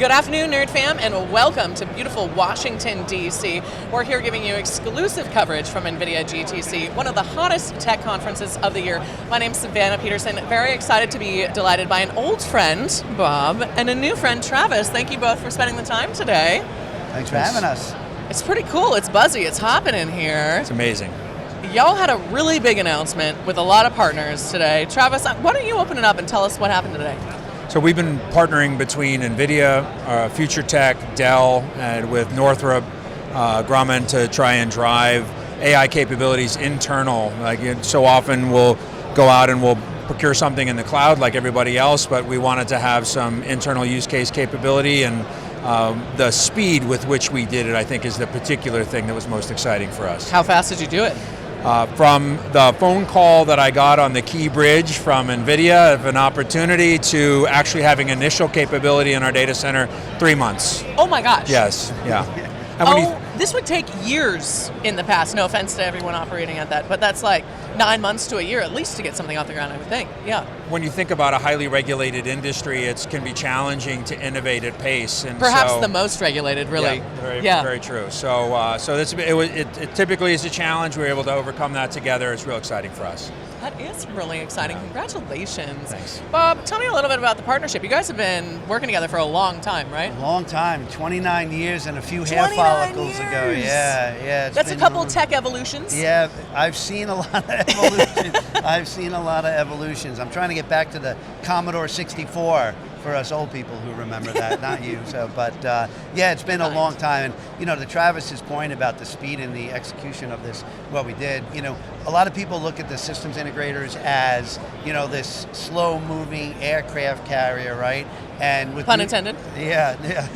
Good afternoon, Nerd Fam, and welcome to beautiful Washington, D.C. We're here giving you exclusive coverage from NVIDIA GTC, one of the hottest tech conferences of the year. My name's Savannah Peterson. Very excited to be delighted by an old friend, Bob, and a new friend, Travis. Thank you both for spending the time today. Thanks for having us. It's pretty cool. It's buzzy. It's hopping in here. It's amazing. Y'all had a really big announcement with a lot of partners today. Travis, why don't you open it up and tell us what happened today? So we've been partnering between NVIDIA, Future Tech, Dell, and with Northrop Grumman to try and drive AI capabilities internal. Like, so often we'll go out and we'll procure something in the cloud like everybody else, but we wanted to have some internal use case capability, and the speed with which we did it, I think, is the particular thing that was most exciting for us. How fast did you do it? From the phone call that I got on the Key Bridge from NVIDIA of an opportunity to actually having initial capability in our data center, 3 months. Oh my gosh. Yes, yeah. And this would take years in the past, no offense to everyone operating at that, but that's like 9 months to a year at least to get something off the ground, I would think, yeah. When you think about a highly regulated industry, it can be challenging to innovate at pace. And perhaps the most regulated, really. Yeah, very true. So it typically is a challenge. We're able to overcome that together. It's real exciting for us. That is really exciting. Yeah. Congratulations. Thanks. Bob, tell me a little bit about the partnership. You guys have been working together for a long time, right? A long time, 29 years and a few hair follicles ago. Yeah. That's a couple tech evolutions. Yeah, I've seen a lot of evolutions. I'm trying to get back to the Commodore 64 for us old people who remember that, not you. So, but yeah, it's been a long time. And to Travis's point about the speed and the execution of this, what we did, a lot of people look at the systems integrators as, this slow-moving aircraft carrier, right? And with pun intended. Yeah.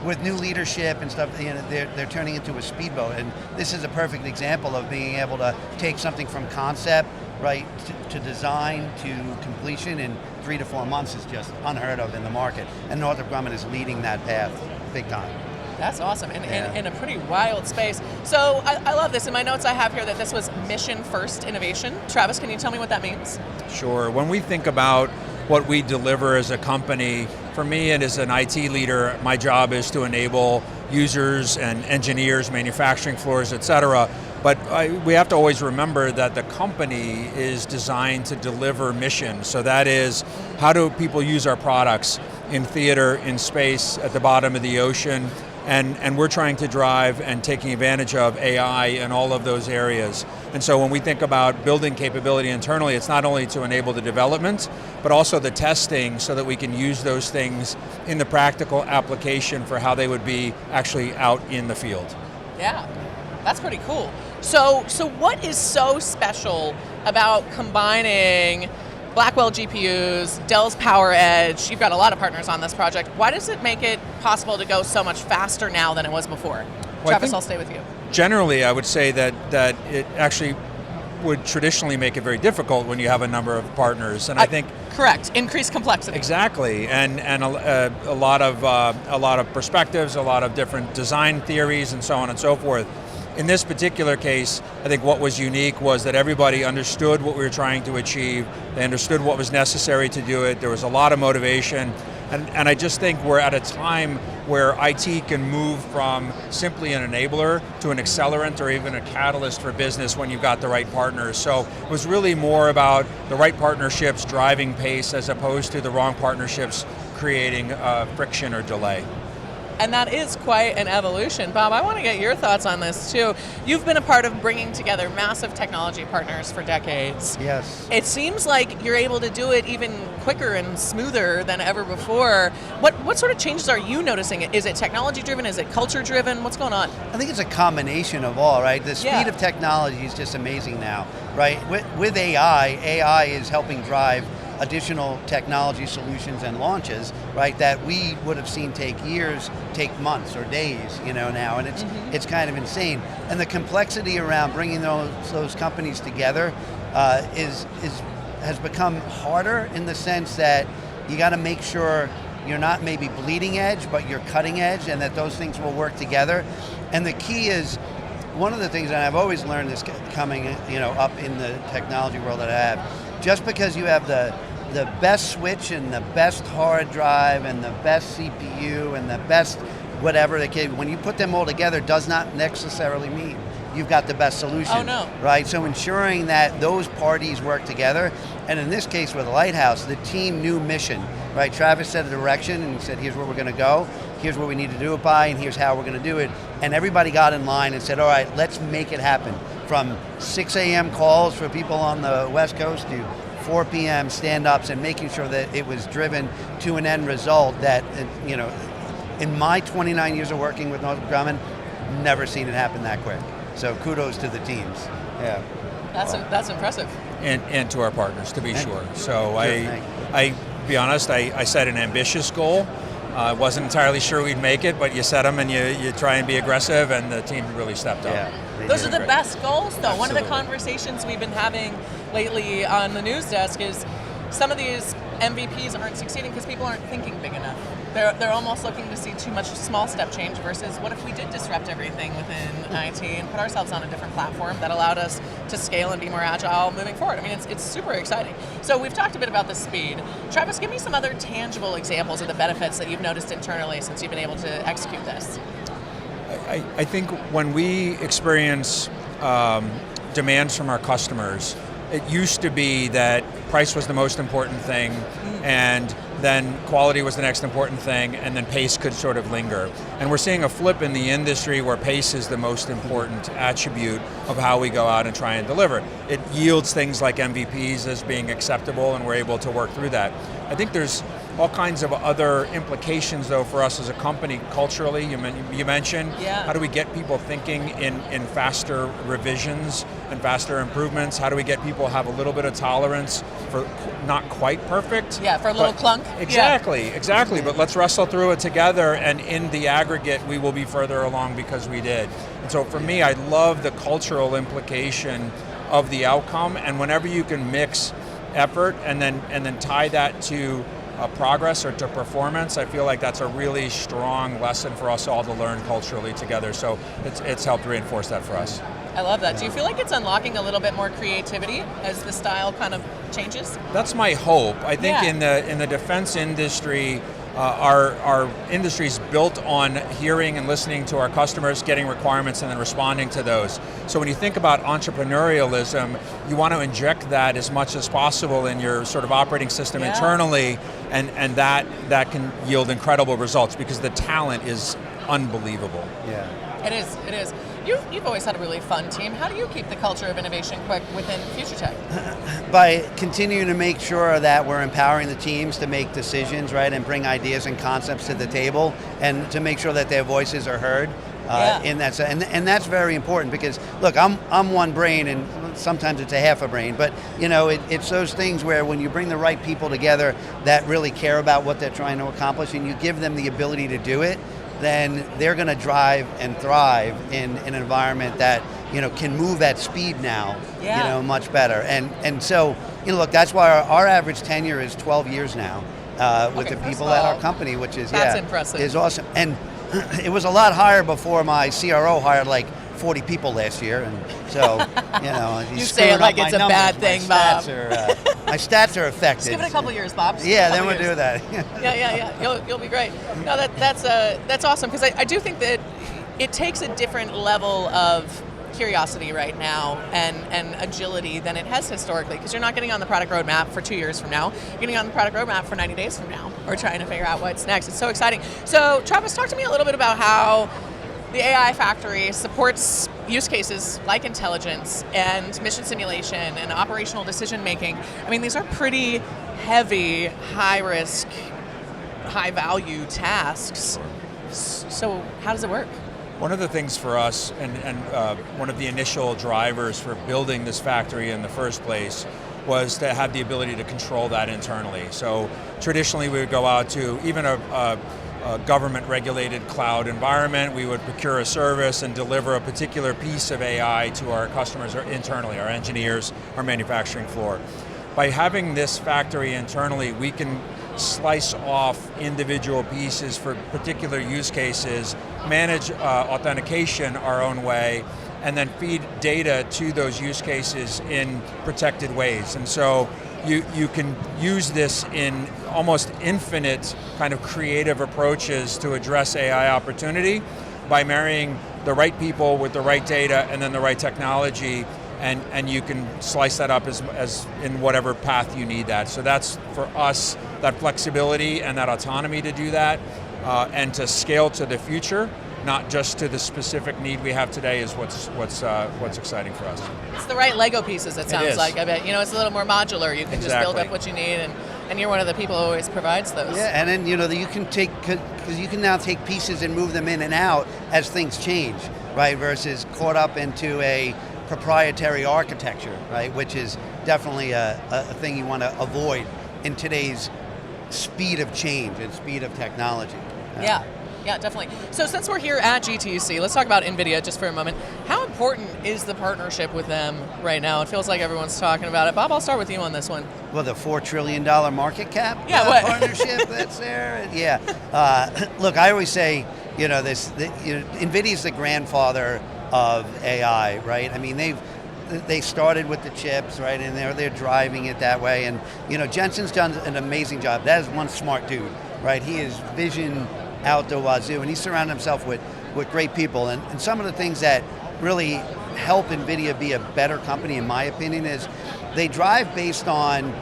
With new leadership and stuff, they're turning into a speedboat. And this is a perfect example of being able to take something from concept, right, to design to completion in 3 to 4 months is just unheard of in the market. And Northrop Grumman is leading that path big time. That's awesome, and in a pretty wild space. So I love this. In my notes I have here that this was mission-first innovation. Travis, can you tell me what that means? Sure. When we think about what we deliver as a company, for me and as an IT leader, my job is to enable users and engineers, manufacturing floors, et cetera. But we have to always remember that the company is designed to deliver mission. So that is, how do people use our products in theater, in space, at the bottom of the ocean? And we're trying to drive and taking advantage of AI in all of those areas. And so when we think about building capability internally, it's not only to enable the development, but also the testing so that we can use those things in the practical application for how they would be actually out in the field. Yeah, that's pretty cool. So what is so special about combining Blackwell GPUs, Dell's PowerEdge? You've got a lot of partners on this project. Why does it make it possible to go so much faster now than it was before? Well, Travis, I'll stay with you. Generally, I would say that it actually would traditionally make it very difficult when you have a number of partners, and I think correct, increased complexity. Exactly, and a lot of perspectives, a lot of different design theories, and so on and so forth. In this particular case, I think what was unique was that everybody understood what we were trying to achieve. They understood what was necessary to do it. There was a lot of motivation. And I just think we're at a time where IT can move from simply an enabler to an accelerant or even a catalyst for business when you've got the right partners. So it was really more about the right partnerships driving pace as opposed to the wrong partnerships creating friction or delay. And that is quite an evolution. Bob, I want to get your thoughts on this too. You've been a part of bringing together massive technology partners for decades. Yes. It seems like you're able to do it even quicker and smoother than ever before. What sort of changes are you noticing? Is it technology driven? Is it culture driven? What's going on? I think it's a combination of all, right? The speed of technology is just amazing now, right? With AI is helping drive additional technology solutions and launches, right, that we would have seen take years, take months or days, now, and it's kind of insane. And the complexity around bringing those companies together has become harder in the sense that you got to make sure you're not maybe bleeding edge, but you're cutting edge, and that those things will work together. And the key is, one of the things that I've always learned is coming, up in the technology world that I have, just because you have the the best switch and the best hard drive and the best CPU and the best whatever, when you put them all together does not necessarily mean you've got the best solution. Oh no. Right, so ensuring that those parties work together, and in this case with Lighthouse, the team knew mission, right? Travis set a direction and he said, here's where we're going to go, here's what we need to do it by, and here's how we're going to do it. And everybody got in line and said, all right, let's make it happen. From 6 a.m. calls for people on the West Coast to 4 p.m. stand-ups, and making sure that it was driven to an end result that, in my 29 years of working with Northrop Grumman, never seen it happen that quick. So kudos to the teams. Yeah. That's impressive. And to our partners, to be sure. So I be honest, I set an ambitious goal. I wasn't entirely sure we'd make it, but you set them and you try and be aggressive, and the team really stepped up. Yeah, those are the great. best goals, though. Absolutely. One of the conversations we've been having lately on the news desk is some of these MVPs aren't succeeding because people aren't thinking big enough. They're almost looking to see too much small step change versus what if we did disrupt everything within IT and put ourselves on a different platform that allowed us to scale and be more agile moving forward. I mean, it's super exciting. So we've talked a bit about the speed. Travis, give me some other tangible examples of the benefits that you've noticed internally since you've been able to execute this. I think when we experience demands from our customers, it used to be that price was the most important thing, and then quality was the next important thing, and then pace could sort of linger. And we're seeing a flip in the industry where pace is the most important attribute of how we go out and try and deliver. It yields things like MVPs as being acceptable, and we're able to work through that. I think there's all kinds of other implications, though, for us as a company culturally. You mentioned, how do we get people thinking in faster revisions and faster improvements? How do we get people to have a little bit of tolerance for not quite perfect? Yeah, for a little clunk. Exactly. But let's wrestle through it together, and in the aggregate, we will be further along because we did. And so for me, I love the cultural implication of the outcome, and whenever you can mix effort and then tie that to progress or to performance, I feel like that's a really strong lesson for us all to learn culturally together. So it's helped reinforce that for us. I love that. Do you feel like it's unlocking a little bit more creativity as the style kind of changes? That's my hope. I think in the defense industry, our industry is built on hearing and listening to our customers, getting requirements, and then responding to those. So when you think about entrepreneurialism, you want to inject that as much as possible in your sort of operating system internally, and that can yield incredible results because the talent is unbelievable. Yeah. It is. You've always had a really fun team. How do you keep the culture of innovation quick within Future Tech? By continuing to make sure that we're empowering the teams to make decisions, right, and bring ideas and concepts to the table, and to make sure that their voices are heard. In that, and that's very important because look, I'm one brain, and sometimes it's a half a brain, but it's those things where when you bring the right people together that really care about what they're trying to accomplish, and you give them the ability to do it, then they're going to drive and thrive in an environment that can move at speed now, much better. And so look, that's why our average tenure is 12 years now with the people at our company, which is impressive. Is awesome. And it was a lot higher before my CRO hired like 40 people last year, and so you say it like it's a bad thing, Bob. My stats are affected. Just give it a couple years, Bob. Then we'll do that. Yeah. You'll be great. No, that's awesome because I do think that it takes a different level of curiosity right now and agility than it has historically, because you're not getting on the product roadmap for 2 years from now. You're getting on the product roadmap for 90 days from now. We're trying to figure out what's next. It's so exciting. So Travis, talk to me a little bit about how the AI Factory supports use cases like intelligence and mission simulation and operational decision making. I mean, these are pretty heavy, high risk, high value tasks. So how does it work? One of the things for us, and one of the initial drivers for building this factory in the first place, was to have the ability to control that internally. So traditionally we would go out to even a government-regulated cloud environment. We would procure a service and deliver a particular piece of AI to our customers internally, our engineers, our manufacturing floor. By having this factory internally, we can slice off individual pieces for particular use cases, manage authentication our own way, and then feed data to those use cases in protected ways. And so you can use this in almost infinite kind of creative approaches to address AI opportunity by marrying the right people with the right data and then the right technology, and you can slice that up as in whatever path you need that. So that's, for us, that flexibility and that autonomy to do that, and to scale to the future, not just to the specific need we have today, is what's exciting for us. It's the right Lego pieces, it sounds like. I bet, it's a little more modular. You can just build up what you need, and you're one of the people who always provides those. Yeah, and then you can now take pieces and move them in and out as things change, right? Versus caught up into a proprietary architecture, right? Which is definitely a thing you want to avoid in today's speed of change and speed of technology. Yeah, definitely. So since we're here at GTC, let's talk about NVIDIA just for a moment. How important is the partnership with them right now? It feels like everyone's talking about it. Bob, I'll start with you on this one. Well, the $4 trillion market cap partnership that's there. Yeah. Look, I always say, NVIDIA's the grandfather of AI, right? I mean, they started with the chips, right, and they're driving it that way. And Jensen's done an amazing job. That is one smart dude, right? He is vision out the wazoo, and he's surrounded himself with great people. And some of the things that really help NVIDIA be a better company, in my opinion, is they drive based on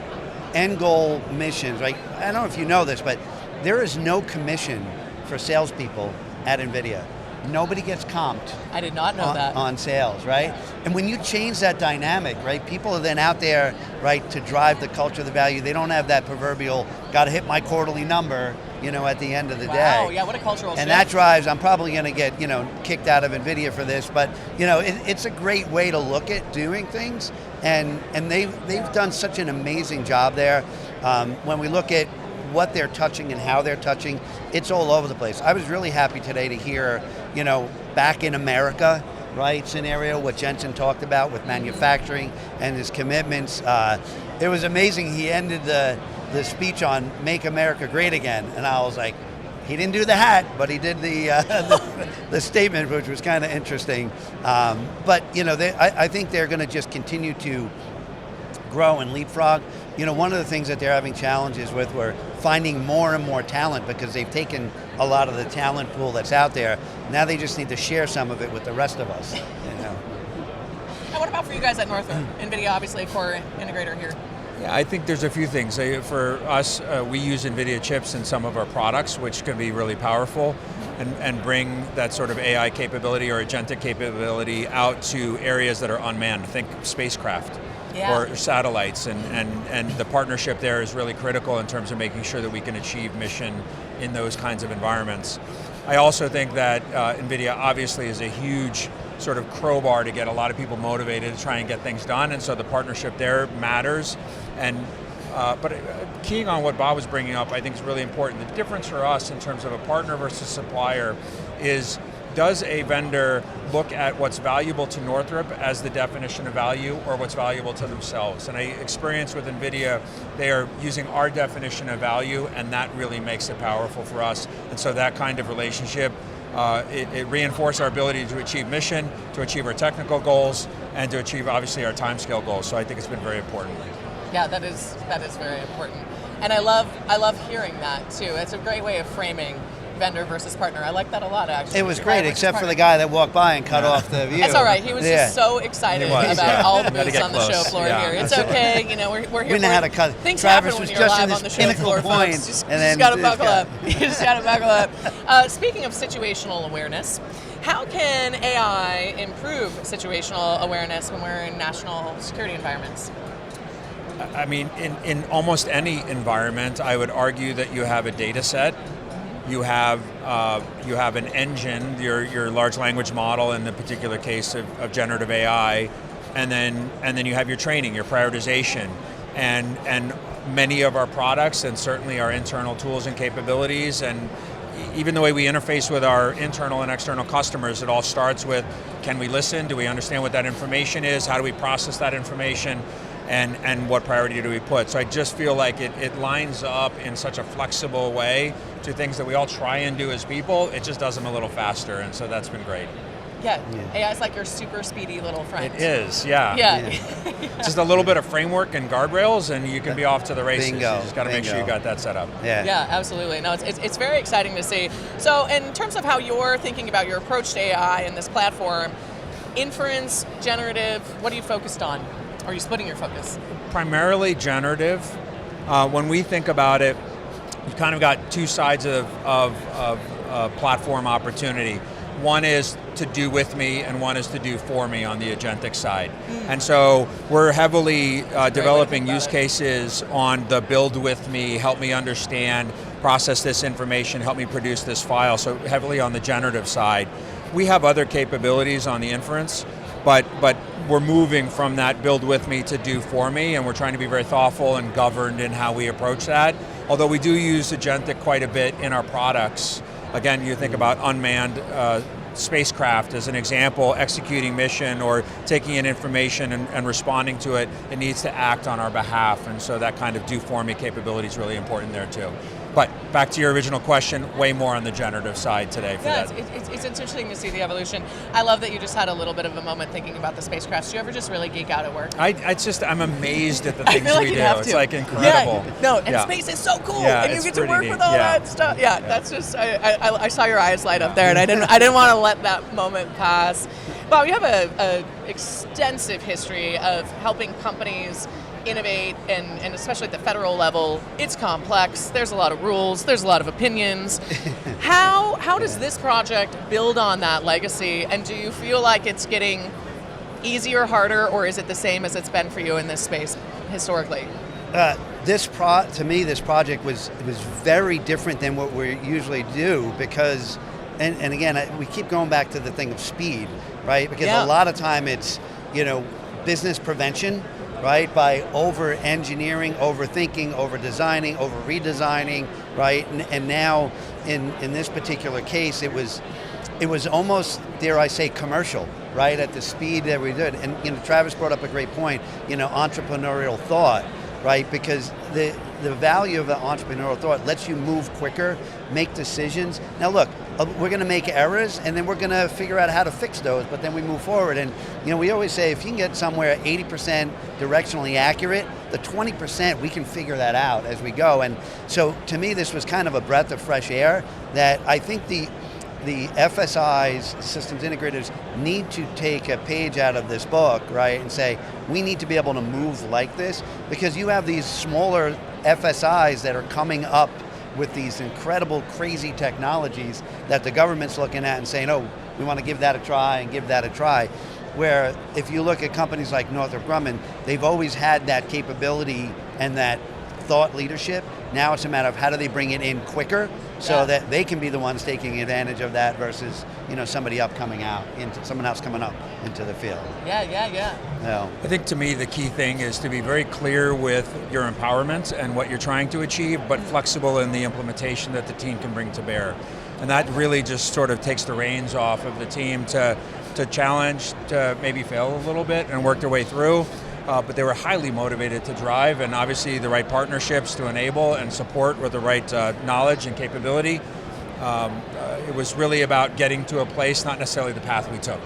end goal missions, right? I don't know if you know this, but there is no commission for salespeople at NVIDIA. Nobody gets comped. I did not know that. On sales, right? And when you change that dynamic, right, people are then out there, right, to drive the culture, the value. They don't have that proverbial, got to hit my quarterly number, at the end of the day. Wow, yeah, what a cultural shift. And that drives, I'm probably going to get, kicked out of NVIDIA for this, but, it's a great way to look at doing things, and they've done such an amazing job there. When we look at what they're touching and how they're touching, it's all over the place. I was really happy today to hear, back in America, right, scenario, what Jensen talked about with manufacturing and his commitments. It was amazing. He ended the speech on Make America Great Again, and I was like, he didn't do the hat, but he did the statement, which was kind of interesting. But I think they're going to just continue to grow and leapfrog. One of the things that they're having challenges with, we're finding more and more talent because they've taken a lot of the talent pool that's out there. Now they just need to share some of it with the rest of us. And what about for you guys at Northrop? NVIDIA, obviously a core integrator here. Yeah, I think there's a few things. For us, we use NVIDIA chips in some of our products, which can be really powerful and bring that sort of AI capability or agentic capability out to areas that are unmanned. Think spacecraft. Or satellites, and the partnership there is really critical in terms of making sure that we can achieve mission in those kinds of environments. I also think that NVIDIA obviously is a huge sort of crowbar to get a lot of people motivated to try and get things done, and so the partnership there matters. But keying on what Bob was bringing up, I think is really important. The difference for us in terms of a partner versus supplier is, does a vendor look at what's valuable to Northrop as the definition of value, or what's valuable to themselves? And I experience with NVIDIA, they are using our definition of value, and that really makes it powerful for us. And so that kind of relationship, it reinforces our ability to achieve mission, to achieve our technical goals, and to achieve, obviously, our timescale goals. So I think it's been very important. Yeah, that is very important. And I love hearing that, too. It's a great way of framing vendor versus partner. I like that a lot, actually. It was great, except for the guy that walked by and cut off the view. That's all right. He was just so excited about all the booths on the show floor here. It's okay. We're here. We know how to cut. Things Travis happen when was you're just live in on the this show pinnacle floor, point, folks. Just and got to buckle up. You just got to buckle up. Speaking of situational awareness, how can AI improve situational awareness when we're in national security environments? I mean, in almost any environment, I would argue that you have a data set. You have an engine, your large language model in the particular case of generative AI, and then you have your training, your prioritization, and many of our products, and certainly our internal tools and capabilities, and even the way we interface with our internal and external customers, it all starts with, can we listen? Do we understand what that information is? How do we process that information? And what priority do we put? So I just feel like it lines up in such a flexible way to things that we all try and do as people. It just does them a little faster, and so that's been great. Yeah, AI is like your super speedy little friend. It is, yeah. Yeah. Just a little bit of framework and guardrails and you can be off to the races. Bingo. You just got to make sure you got that set up. Yeah, absolutely. No, it's very exciting to see. So in terms of how you're thinking about your approach to AI and this platform, inference, generative, what are you focused on? Or are you splitting your focus? Primarily generative. When we think about it, you've kind of got two sides of platform opportunity. One is to do with me and one is to do for me on the agentic side. And so we're heavily developing use cases on the build with me, help me understand, process this information, help me produce this file, so heavily on the generative side. We have other capabilities on the inference, but we're moving from that build with me to do for me, and we're trying to be very thoughtful and governed in how we approach that. Although we do use agentic quite a bit in our products. Again, you think about unmanned spacecraft as an example, executing mission or taking in information and responding to it, it needs to act on our behalf, and so that kind of do for me capability is really important there too. But back to your original question, way more on the generative side today for that. It's interesting to see the evolution. I love that you just had a little bit of a moment thinking about the spacecraft. Do you ever just really geek out at work? I'm amazed at the things like we do. It's like incredible. Yeah. No, and space is so cool, and you get to work neat. with all that stuff. Yeah, that's just, I saw your eyes light up there, and I didn't want to let that moment pass. Bob, you have a extensive history of helping companies innovate, and especially at the federal level. It's complex, there's a lot of rules, there's a lot of opinions. How does this project build on that legacy, and do you feel like it's getting easier, harder, or is it the same as it's been for you in this space historically? To me, this project was very different than what we usually do because, and again, we keep going back to the thing of speed, right? Because a lot of time it's, business prevention, right? By over-engineering, overthinking, over-designing, over-redesigning, right? And now, in this particular case, it was almost, dare I say, commercial, right? At the speed that we did. And Travis brought up a great point, entrepreneurial thought, right? Because the value of the entrepreneurial thought lets you move quicker, make decisions. Now look, we're going to make errors and then we're going to figure out how to fix those, but then we move forward. And we always say if you can get somewhere 80% directionally accurate, the 20% we can figure that out as we go. And so to me this was kind of a breath of fresh air that I think the FSIs, systems integrators, need to take a page out of this book, right, and say, we need to be able to move like this, because you have these smaller FSIs that are coming up with these incredible, crazy technologies that the government's looking at and saying, oh, we want to give that a try and give that a try. Where if you look at companies like Northrop Grumman, they've always had that capability and that thought leadership. Now it's a matter of how do they bring it in quicker so that they can be the ones taking advantage of that versus someone else coming up into the field. Yeah. I think to me the key thing is to be very clear with your empowerment and what you're trying to achieve, but flexible in the implementation that the team can bring to bear. And that really just sort of takes the reins off of the team to challenge, to maybe fail a little bit and work their way through. But they were highly motivated to drive, and obviously the right partnerships to enable and support with the right knowledge and capability. It was really about getting to a place, not necessarily the path we took.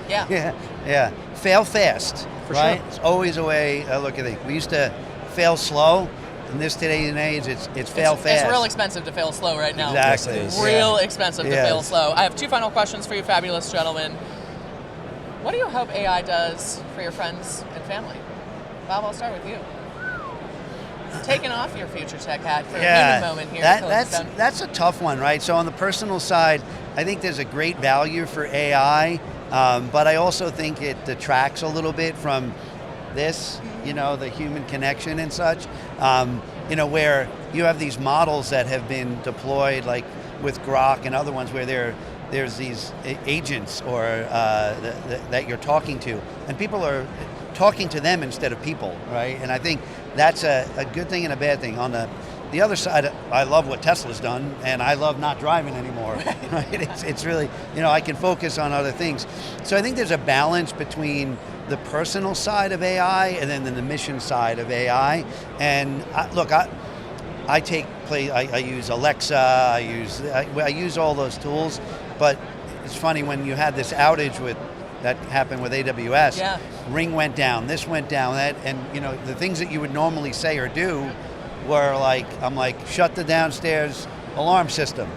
Yeah. Fail fast, For right? sure. It's always a way I look at it. We used to fail slow. In this today's and age, it's fail fast. It's real expensive to fail slow right now. Exactly. It's real expensive to fail slow. I have two final questions for you, fabulous gentlemen. What do you hope AI does for your friends and family? Bob, I'll start with you. Taking off your future tech hat for a human moment here. That's a tough one, right? So on the personal side, I think there's a great value for AI, but I also think it detracts a little bit from this, the human connection and such, where you have these models that have been deployed, like with Grok and other ones, where there's these agents or that you're talking to, and people are talking to them instead of people, right? And I think that's a good thing and a bad thing. On the other side, I love what Tesla's done, and I love not driving anymore. Right? It's really, I can focus on other things. So I think there's a balance between the personal side of AI and then the mission side of AI. And I use Alexa, I use all those tools, but it's funny when you had this outage that happened with AWS, yeah. Ring went down, this went down, that, and the things that you would normally say or do were like, I'm like, shut the downstairs alarm system.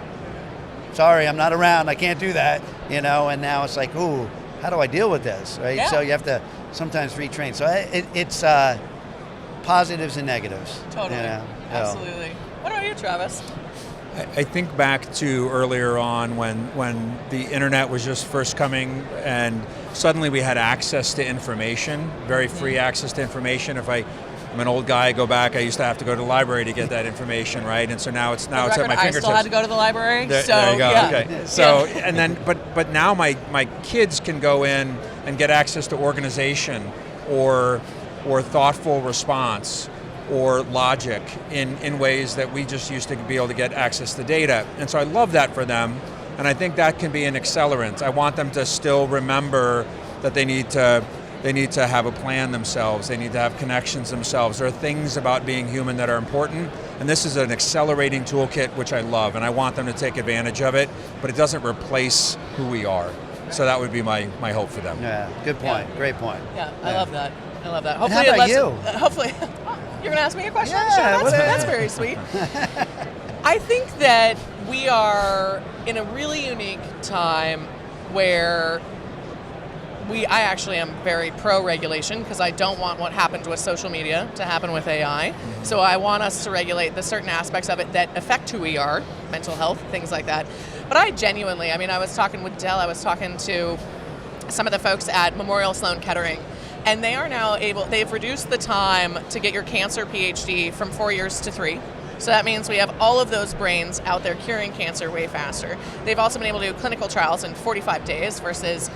Sorry, I'm not around, I can't do that, and now it's like, ooh, how do I deal with this, right? Yeah. So you have to sometimes retrain. So it's positives and negatives. Totally, absolutely. What about you, Travis? I think back to earlier on when the internet was just first coming and suddenly we had access to information, very free access to information. If I'm an old guy, I go back, I used to have to go to the library to get that information, right? And so now it's at my fingertips. I still had to go to the library. There you go, yeah. okay. So, and then, but now my kids can go in and get access to organization or thoughtful response or logic in ways that we just used to be able to get access to data. And so I love that for them, and I think that can be an accelerant. I want them to still remember that they need to have a plan themselves, they need to have connections themselves. There are things about being human that are important, and this is an accelerating toolkit which I love, and I want them to take advantage of it, but it doesn't replace who we are. So that would be my hope for them. Yeah, good point, great point. Yeah, I love that. Hopefully, and how about you? Hopefully, you're going to ask me a question? Yeah, Sure, that's very sweet. I think that we are in a really unique time where I actually am very pro-regulation because I don't want what happened with social media to happen with AI. Mm-hmm. So I want us to regulate the certain aspects of it that affect who we are, mental health, things like that. But I genuinely, I was talking with Dell, I was talking to some of the folks at Memorial Sloan Kettering, and they are now they've reduced the time to get your cancer PhD from 4 years to 3. So that means we have all of those brains out there curing cancer way faster. They've also been able to do clinical trials in 45 days versus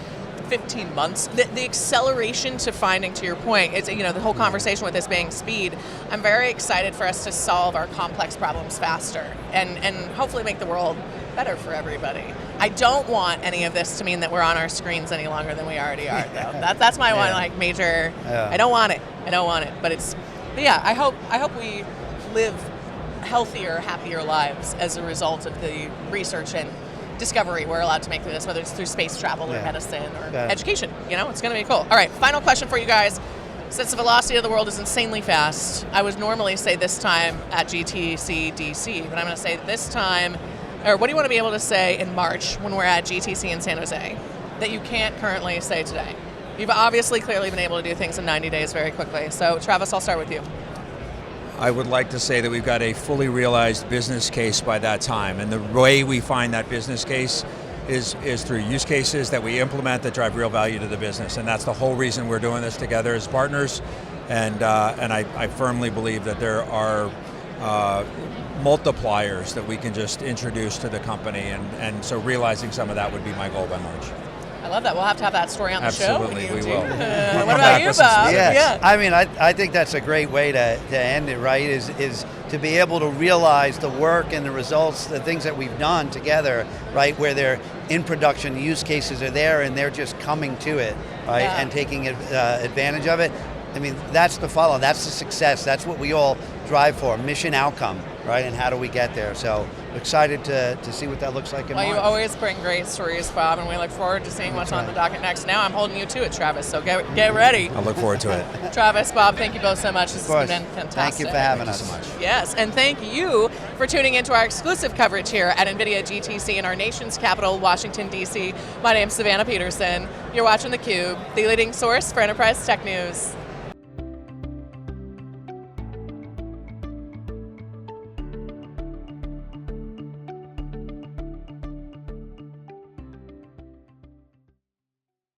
15 months. The acceleration to finding, to your point, it's the whole conversation with this being speed. I'm very excited for us to solve our complex problems faster and hopefully make the world better for everybody. I don't want any of this to mean that we're on our screens any longer than we already are, though. That's my one major. Yeah. I don't want it. But yeah, I hope we live healthier, happier lives as a result of the research and discovery we're allowed to make through this, whether it's through space travel or medicine or education. It's going to be cool. All right, final question for you guys. Since the velocity of the world is insanely fast, I would normally say this time at GTC DC, but I'm going to say this time, or what do you want to be able to say in March when we're at GTC in San Jose that you can't currently say today? You've obviously clearly been able to do things in 90 days very quickly. So Travis, I'll start with you. I would like to say that we've got a fully realized business case by that time, and the way we find that business case is through use cases that we implement that drive real value to the business, and that's the whole reason we're doing this together as partners. And I firmly believe that there are multipliers that we can just introduce to the company, and so realizing some of that would be my goal by March. I love that. We'll have to have that story on the show. Absolutely, we will. What about you, Bob? Yes. Yeah. I think that's a great way to end it, right? Is to be able to realize the work and the results, the things that we've done together, right? Where they're in production, the use cases are there, and they're just coming to it, right? Yeah. And taking advantage of it. That's the follow. That's the success. That's what we all drive for. Mission outcome, right? And how do we get there? So excited to see what that looks like in March. You always bring great stories, Bob, and we look forward to seeing what's on the docket next. Now I'm holding you to it, Travis, so get ready. I look forward to it. Travis, Bob, thank you both so much. This has been fantastic. Thank you for having us. Thank you so much. Yes, and thank you for tuning into our exclusive coverage here at NVIDIA GTC in our nation's capital, Washington, D.C. My name's Savannah Peterson. You're watching theCUBE, the leading source for enterprise tech news.